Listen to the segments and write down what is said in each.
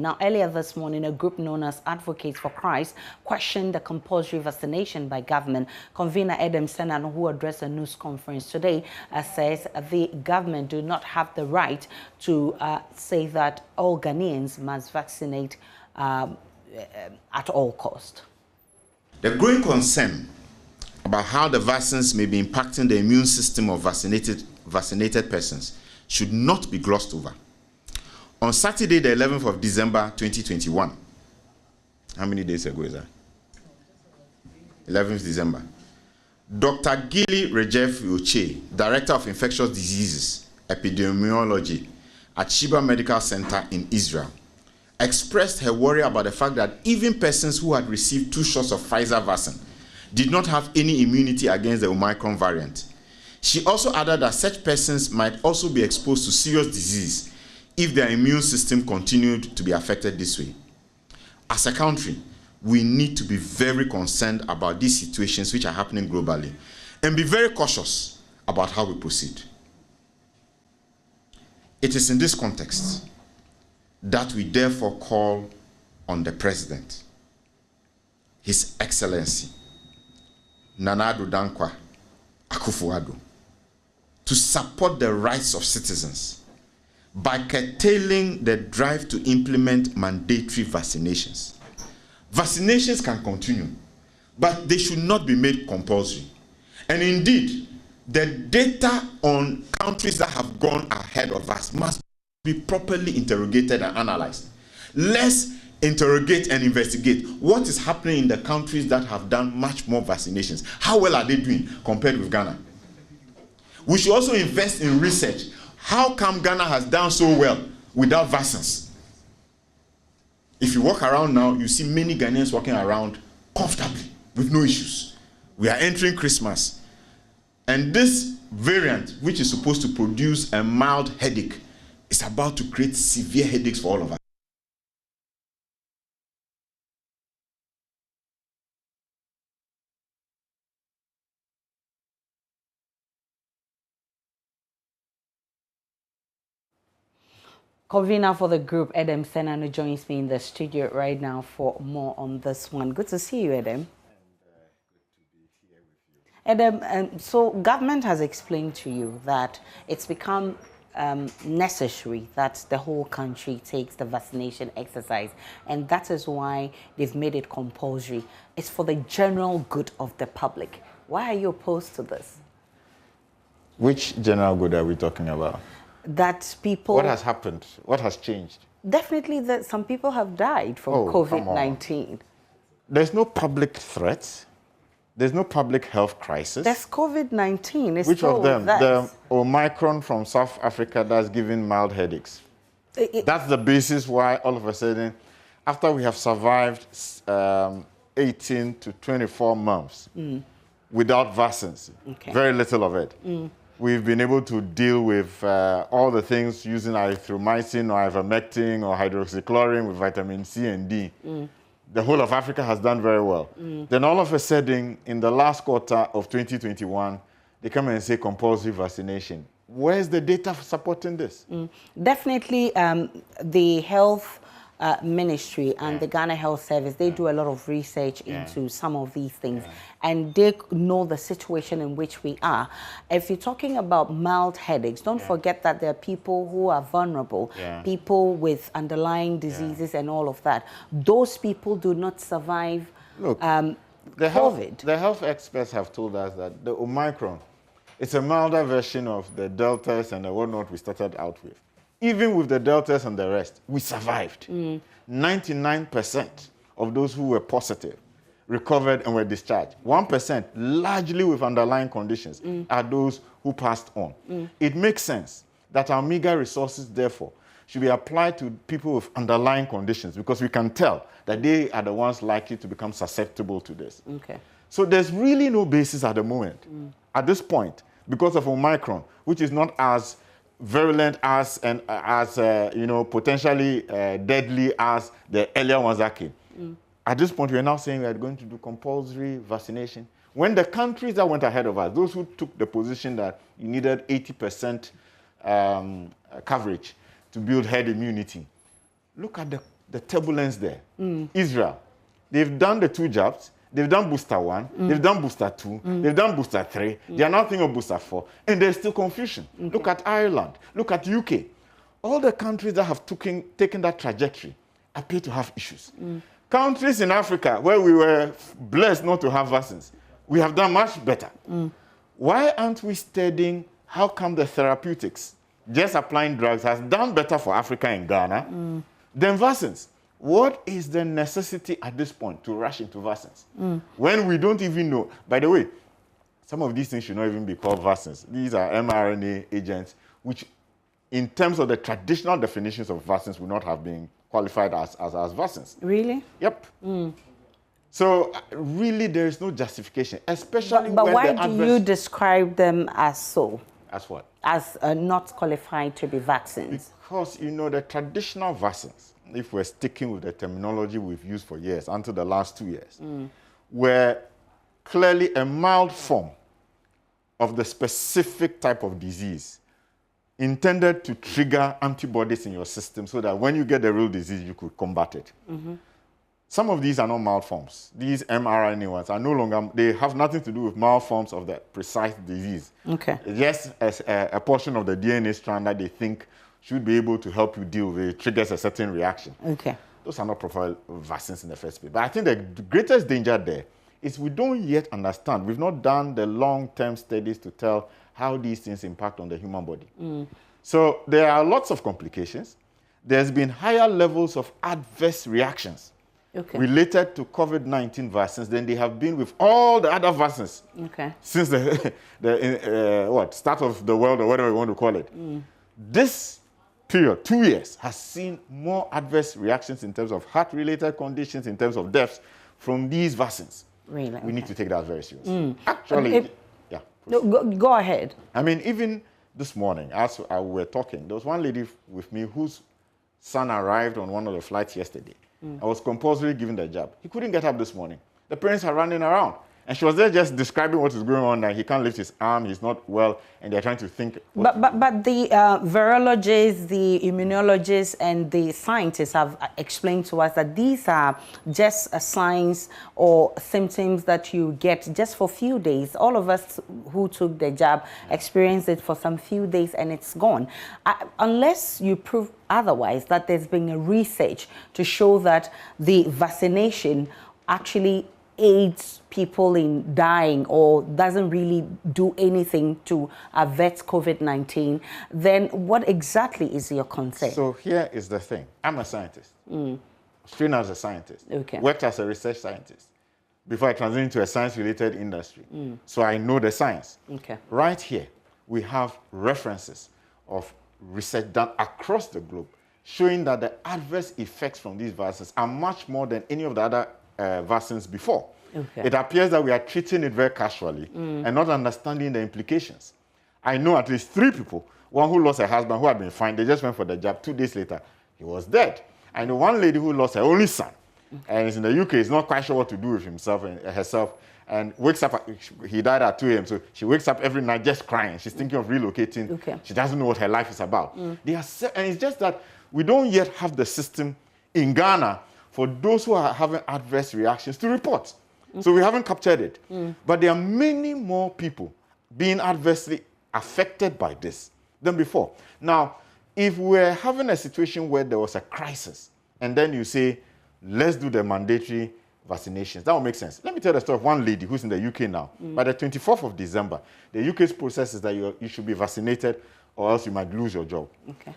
Now, earlier this morning, a group known as Advocates for Christ questioned the compulsory vaccination by government. Convener Adam Senan, who addressed a news conference today, says the government do not have the right to say that all Ghanaians must vaccinate at all cost. The growing concern about how the vaccines may be impacting the immune system of vaccinated persons should not be glossed over. On Saturday, the 11th of December, 2021, how many days ago is that? 11th December. Dr. Gili Rejev Oche, Director of Infectious Diseases Epidemiology at Sheba Medical Center in Israel, expressed her worry about the fact that even persons who had received 2 shots of Pfizer vaccine did not have any immunity against the Omicron variant. She also added that such persons might also be exposed to serious disease if their immune system continued to be affected this way. As a country, we need to be very concerned about these situations which are happening globally and be very cautious about how we proceed. It is in this context that we therefore call on the President, His Excellency, Nana Addo Dankwa Akufo-Addo, to support the rights of citizens by curtailing the drive to implement mandatory vaccinations. Vaccinations can continue, but they should not be made compulsory. And indeed, the data on countries that have gone ahead of us must be properly interrogated and analyzed. Let's interrogate and investigate what is happening in the countries that have done much more vaccinations. How well are they doing compared with Ghana? We should also invest in research. How come Ghana has done so well without vaccines? If you walk around now, you see many Ghanaians walking around comfortably with no issues. We are entering Christmas, and this variant, which is supposed to produce a mild headache, is about to create severe headaches for all of us. Convener for the group, Adam Senan, joins me in the studio right now for more on this one. Good to see you, Adam. And good to be here with you. Adam, so government has explained to you that it's become necessary that the whole country takes the vaccination exercise, and that is why they've made it compulsory. It's for the general good of the public. Why are you opposed to this? Which general good are we talking about? That people... What has happened? What has changed? Definitely that some people have died from COVID-19. There's no public threat. There's no public health crisis. There's COVID-19. Which of them? The Omicron from South Africa that's giving mild headaches. That's the basis why all of a sudden, after we have survived 18 to 24 months without vaccines, very little of it, we've been able to deal with all the things using erythromycin or ivermectin or hydroxychloroquine with vitamin C and D. The whole of Africa has done very well. Then all of a sudden, in the last quarter of 2021, they come and say compulsory vaccination. Where's the data supporting this? Definitely, the health ministry and the Ghana Health Service, they do a lot of research into some of these things, and they know the situation in which we are. If you're talking about mild headaches, don't forget that there are people who are vulnerable, people with underlying diseases and all of that. Those people do not survive COVID. The health experts have told us that the Omicron, it's a milder version of the Deltas and the whatnot we started out with. Even with the Deltas and the rest, we survived. 99% of those who were positive recovered and were discharged. 1%, largely with underlying conditions, are those who passed on. It makes sense that our meager resources, therefore, should be applied to people with underlying conditions, because we can tell that they are the ones likely to become susceptible to this. So there's really no basis at the moment, at this point, because of Omicron, which is not as virulent as and potentially deadly as the earlier ones that came. At this point, we are now saying we are going to do compulsory vaccination. When the countries that went ahead of us, those who took the position that you needed 80% coverage to build herd immunity, look at the turbulence there. Israel, they've done the 2 jabs, they've done booster 1, they've done booster 2, they've done booster 3, they are now thinking of booster 4, and there's still confusion. Okay. Look at Ireland, look at UK. All the countries that have taken that trajectory appear to have issues. Countries in Africa where we were blessed not to have vaccines, we have done much better. Why aren't we studying how come the therapeutics, just applying drugs, has done better for Africa and Ghana than vaccines? What is the necessity at this point to rush into vaccines when we don't even know? By the way, some of these things should not even be called vaccines. These are mRNA agents, which in terms of the traditional definitions of vaccines would not have been qualified as vaccines. Really? Yep. So really there is no justification, especially but when why the do you describe them as so? As what? As not qualified to be vaccines? Because, you know, the traditional vaccines, if we're sticking with the terminology we've used for years, until the last 2 years, were clearly a mild form of the specific type of disease intended to trigger antibodies in your system so that when you get the real disease, you could combat it. Some of these are not mild forms. These mRNA ones are no longer, they have nothing to do with mild forms of the precise disease. Okay. Just as a portion of the DNA strand that they think should be able to help you deal with it, triggers a certain reaction. Okay. Those are not proper vaccines in the first place. But I think the greatest danger there is we don't yet understand. We've not done the long-term studies to tell how these things impact on the human body. So there are lots of complications. There's been higher levels of adverse reactions related to COVID-19 vaccines than they have been with all the other vaccines since the start of the world, or whatever you want to call it. This period, 2 years, has seen more adverse reactions in terms of heart-related conditions, in terms of deaths from these vaccines. Really? We need to take that very seriously. Actually, no, go ahead. I mean, even this morning, as we were talking, there was one lady with me whose son arrived on one of the flights yesterday. I was compulsory given the jab. He couldn't get up this morning. The parents are running around. And she was there just describing what is going on, that he can't lift his arm, he's not well, and they're trying to think. But the virologists, the immunologists, and the scientists have explained to us that these are just signs or symptoms that you get just for a few days. All of us who took the jab experienced it for some few days and it's gone. Unless you prove otherwise, that there's been a research to show that the vaccination actually aids people in dying or doesn't really do anything to avert COVID-19, then what exactly is your concern? So here is the thing. I'm a scientist. Trained as a scientist. Worked as a research scientist before I transitioned into a science-related industry. So I know the science. Right here, we have references of research done across the globe showing that the adverse effects from these viruses are much more than any of the other vaccines before. It appears that we are treating it very casually and not understanding the implications. I know at least 3 people, one who lost her husband who had been fine, they just went for the jab, 2 days later, he was dead. I know one lady who lost her only son, and is in the UK, is not quite sure what to do with himself and herself, and wakes up, he died at 2 a.m., so she wakes up every night just crying. She's thinking of relocating. She doesn't know what her life is about. And it's just that we don't yet have the system in Ghana for those who are having adverse reactions to report. So we haven't captured it. But there are many more people being adversely affected by this than before. Now, if we're having a situation where there was a crisis, and then you say, let's do the mandatory vaccinations, that will make sense. Let me tell the story of one lady who's in the UK now. By the 24th of December, the UK's process is that you should be vaccinated or else you might lose your job.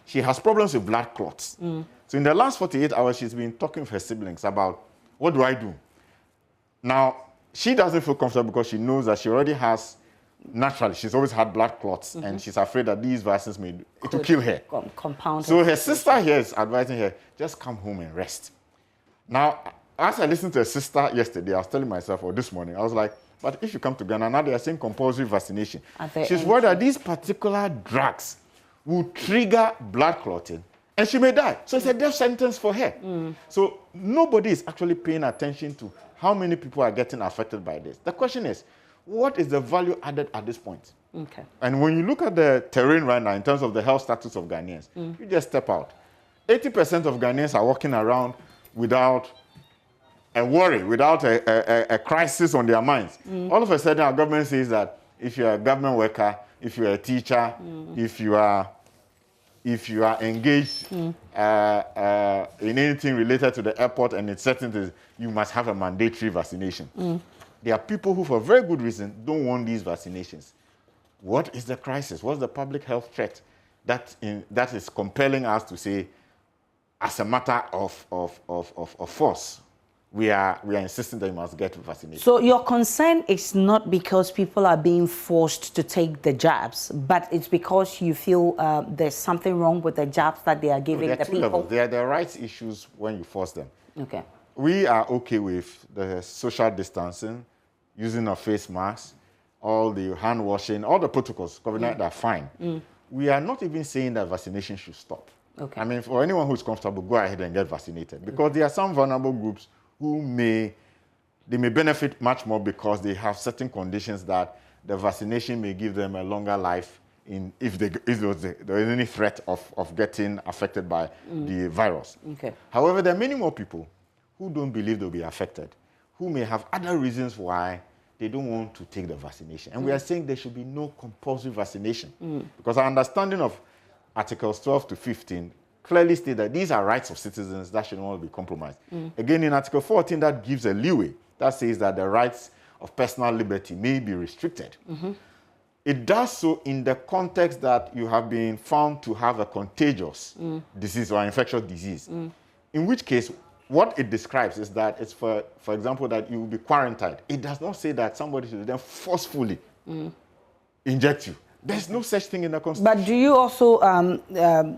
She has problems with blood clots. So in the last 48 hours, she's been talking with her siblings about, what do I do? Now, she doesn't feel comfortable because she knows that she already has, naturally, she's always had blood clots, and she's afraid that these vaccines it will kill her. Compound. So her sister here is advising her, just come home and rest. Now, as I listened to her sister yesterday, I was telling myself, or this morning, I was like, but if you come to Ghana, now they are saying compulsory vaccination. She's worried that these particular drugs will trigger blood clotting, and she may die. So it's a death sentence for her. So nobody is actually paying attention to how many people are getting affected by this. The question is, what is the value added at this point? And when you look at the terrain right now in terms of the health status of Ghanaians, you just step out. 80% of Ghanaians are walking around without a worry, without a crisis on their minds. All of a sudden, our government says that if you're a government worker, if you're a teacher, if you are engaged in anything related to the airport and its certainties, you must have a mandatory vaccination. There are people who, for very good reason, don't want these vaccinations. What is the crisis? What's the public health threat that is compelling us to say, as a matter of force, we are insisting that you must get vaccinated? So your concern is not because people are being forced to take the jabs, but it's because you feel there's something wrong with the jabs that they are giving the people? Levels. There are the rights issues when you force them. Okay. We are okay with the social distancing, using a face mask, all the hand washing, all the protocols, COVID-19 are fine. We are not even saying that vaccination should stop. Okay. I mean, for anyone who's comfortable, go ahead and get vaccinated, because there are some vulnerable groups who may benefit much more because they have certain conditions that the vaccination may give them a longer life if there is any threat of getting affected by the virus. Okay. However, there are many more people who don't believe they'll be affected, who may have other reasons why they don't want to take the vaccination. And we are saying there should be no compulsory vaccination, because our understanding of Articles 12 to 15 clearly state that these are rights of citizens that should not be compromised. Again, in Article 14, that gives a leeway that says that the rights of personal liberty may be restricted. It does so in the context that you have been found to have a contagious disease or infectious disease, in which case, what it describes is that it's, for example, that you will be quarantined. It does not say that somebody should then forcefully inject you. There's no such thing in the Constitution. But do you also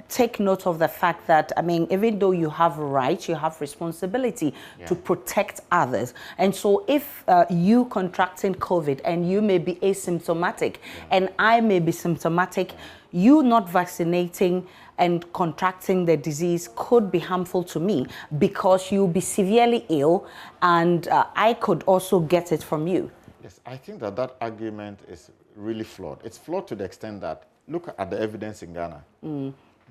take note of the fact that, I mean, even though you have rights, you have responsibility to protect others. And so if you contracting COVID and you may be asymptomatic and I may be symptomatic, you not vaccinating and contracting the disease could be harmful to me because you'll be severely ill and I could also get it from you. Yes, I think that argument is really flawed. It's flawed to the extent that, look at the evidence in Ghana.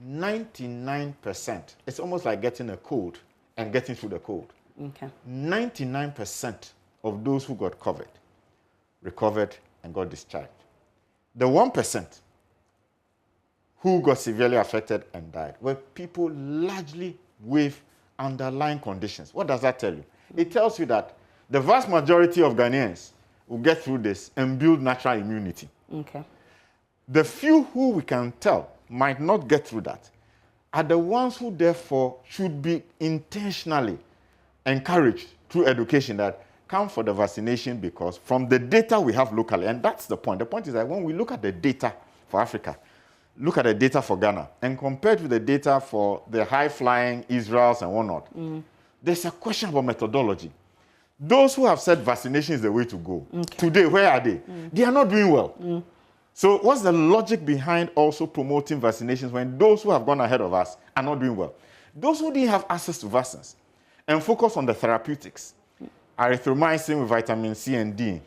99%, it's almost like getting a cold and getting through the cold. Okay. 99% of those who got COVID recovered and got discharged. The 1% who got severely affected and died were people largely with underlying conditions. What does that tell you? It tells you that the vast majority of Ghanaians will get through this and build natural immunity. Okay. The few who we can tell might not get through that are the ones who therefore should be intentionally encouraged through education that come for the vaccination, because from the data we have locally, and that's the point. The point is that when we look at the data for Africa, look at the data for Ghana, and compared with the data for the high-flying Israels and whatnot, there's a question about methodology. Those who have said vaccination is the way to go, today, where are they? They are not doing well. So what's the logic behind also promoting vaccinations when those who have gone ahead of us are not doing well? Those who didn't have access to vaccines and focus on the therapeutics, erythromycin with vitamin C and D,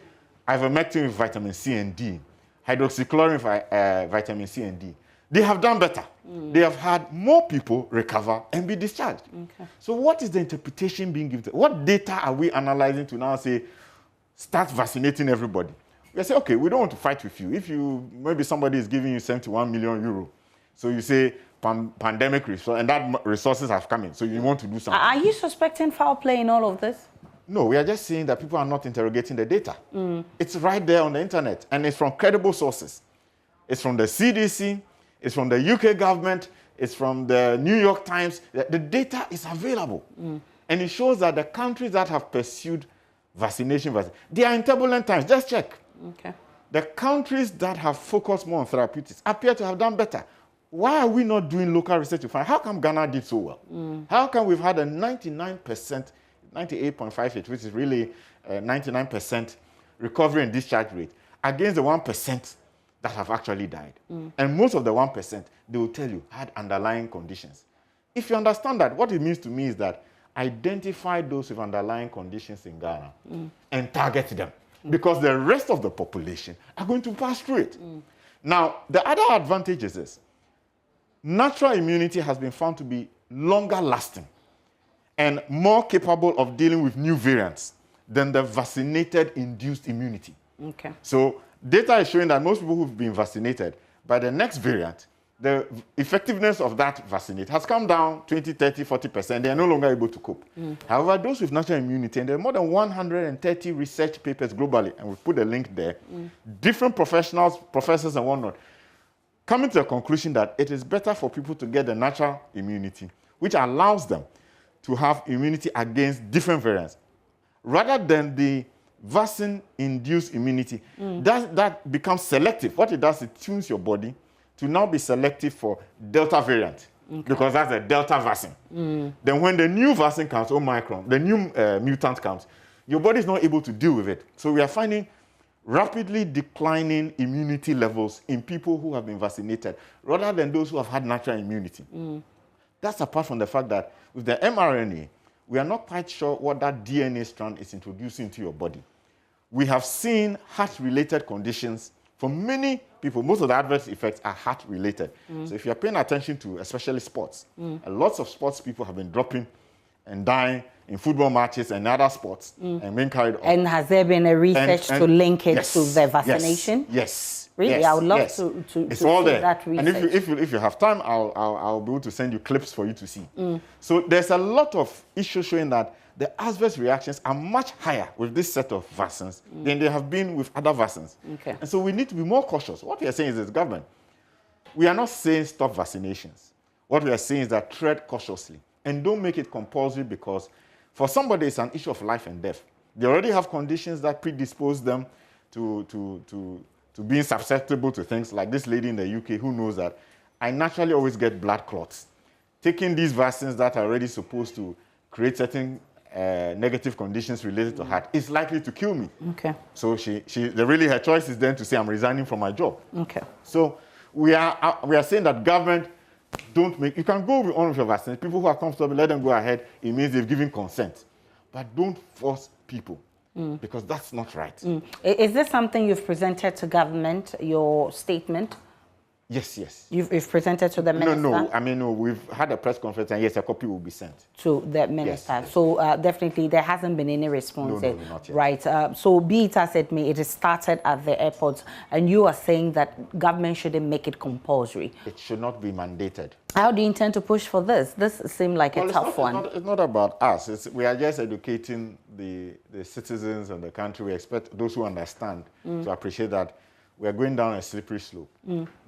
ivermectin with vitamin C and D, hydroxychloroquine with vitamin C and D, they have done better. They have had more people recover and be discharged. Okay. So what is the interpretation being given? What data are we analyzing to now say, start vaccinating everybody? We say, okay, we don't want to fight with you. If maybe somebody is giving you 71 million euro, so you say pandemic resource, and that resources have come in, so you want to do something. Are you suspecting foul play in all of this? No, we are just saying that people are not interrogating the data. It's right there on the internet, and it's from credible sources. It's from the CDC, it's from the UK government, it's from the New York Times. The data is available. And it shows that the countries that have pursued vaccination, they are in turbulent times. Just check. Okay. The countries that have focused more on therapeutics appear to have done better. Why are we not doing local research to find how come Ghana did so well? How come we've had a 99%, 98.58, which is really 99% recovery and discharge rate, against the 1% that have actually died? And most of the 1%, they will tell you, had underlying conditions. If you understand that, what it means to me is that identify those with underlying conditions in Ghana and target them, because the rest of the population are going to pass through it. Now, the other advantage is this. Natural immunity has been found to be longer lasting and more capable of dealing with new variants than the vaccinated-induced immunity. Okay. So data is showing that most people who've been vaccinated, by the next variant, the effectiveness of that vaccinate has come down 20, 30, 40%. They are no longer able to cope. However, those with natural immunity, and there are more than 130 research papers globally, and we've put a link there, different professionals, professors and whatnot, coming to the conclusion that it is better for people to get the natural immunity, which allows them to have immunity against different variants, rather than the vaccine-induced immunity. That becomes selective. What it does, it tunes your body to now be selective for Delta variant, because that's a Delta vaccine. Then when the new vaccine comes, Omicron, the new mutant comes, your body is not able to deal with it. So we are finding rapidly declining immunity levels in people who have been vaccinated, rather than those who have had natural immunity. That's apart from the fact that with the mRNA, we are not quite sure what that DNA strand is introducing into your body. We have seen heart-related conditions for many people. Most of the adverse effects are heart-related. So if you're paying attention to, especially sports, lots of sports people have been dropping and dying in football matches and other sports and being carried on. And has there been a research to link it to the vaccination? Yes. Really? Yes, I would love yes. to it's see all there. that research. And if you have time, I'll be able to send you clips for you to see. So there's a lot of issues showing that the adverse reactions are much higher with this set of vaccines than they have been with other vaccines. Okay. And so we need to be more cautious. What we are saying is this, government, we are not saying stop vaccinations. What we are saying is that tread cautiously and don't make it compulsory, because for somebody it's an issue of life and death. They already have conditions that predispose them to being susceptible to things like this lady in the UK who knows that I naturally always get blood clots. Taking these vaccines that are already supposed to create certain negative conditions related to heart is likely to kill me. Okay. So her choice is then to say I'm resigning from my job. Okay. So we are saying that government you can go with one of your vaccines. People who are comfortable, let them go ahead. It means they've given consent. But don't force people, because that's not right. Is this something you've presented to government, your statement? Yes. You've presented to the minister? No. I mean, no, we've had a press conference, and yes, a copy will be sent to the minister. Yes. So definitely there hasn't been any response. No, not yet. Right. So be it as it may, it is started at the airport, and you are saying that government shouldn't make it compulsory. It should not be mandated. How do you intend to push for this? This seems like a tough one. It's not about us. We are just educating the citizens of the country. We expect those who understand to appreciate that we are going down a slippery slope.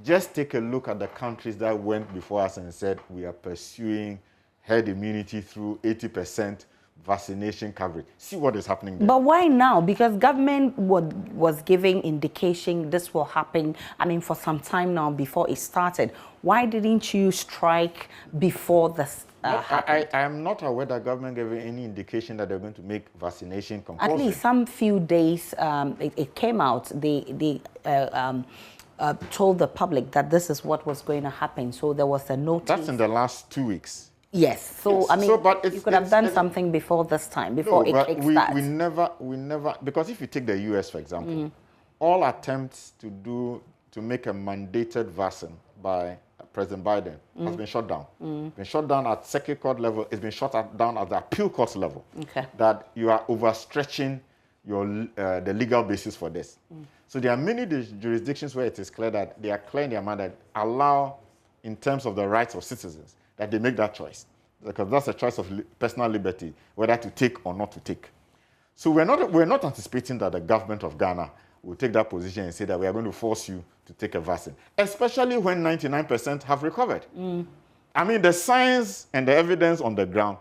Just take a look at the countries that went before us and said we are pursuing herd immunity through 80% vaccination coverage. See what is happening there. But why now? Because government was giving indication this will happen, I mean, for some time now before it started. Why didn't you strike before this happened? I am not aware that government gave any indication that they're going to make vaccination compulsory. At least some few days it came out. They told the public that this is what was going to happen. So there was a notice. That's in the last 2 weeks. Yes. So, Yes. I mean, but you could have done something before this time, before it kickstarts. We never, because if you take the US, for example, all attempts to make a mandated vaccine by President Biden has been shut down. Been shut down at circuit court level. It's been shut down at the appeal court level. Okay. That you are overstretching the legal basis for this. So there are many jurisdictions where it is clear that they are clear in their mind that allow, in terms of the rights of citizens, that they make that choice, because that's a choice of personal liberty, whether to take or not to take. So we're not anticipating that the government of Ghana will take that position and say that we are going to force you to take a vaccine, especially when 99% have recovered. I mean, the science and the evidence on the ground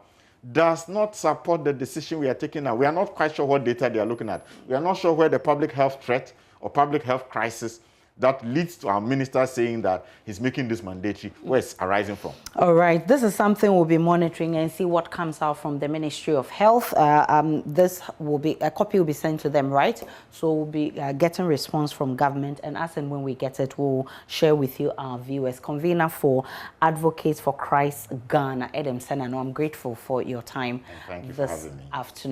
does not support the decision we are taking now. We are not quite sure what data they are looking at. We are not sure where the public health threat or public health crisis that leads to our minister saying that he's making this mandatory, where it's arising from. All right, this is something we'll be monitoring and see what comes out from the Ministry of Health. This will be, a copy will be sent to them, right? So we'll be getting response from government, and as and when we get it, we'll share with you, our viewers. Convener for Advocates for Christ Ghana, Adam Senano, I'm grateful for your time Thank you this for having me. afternoon.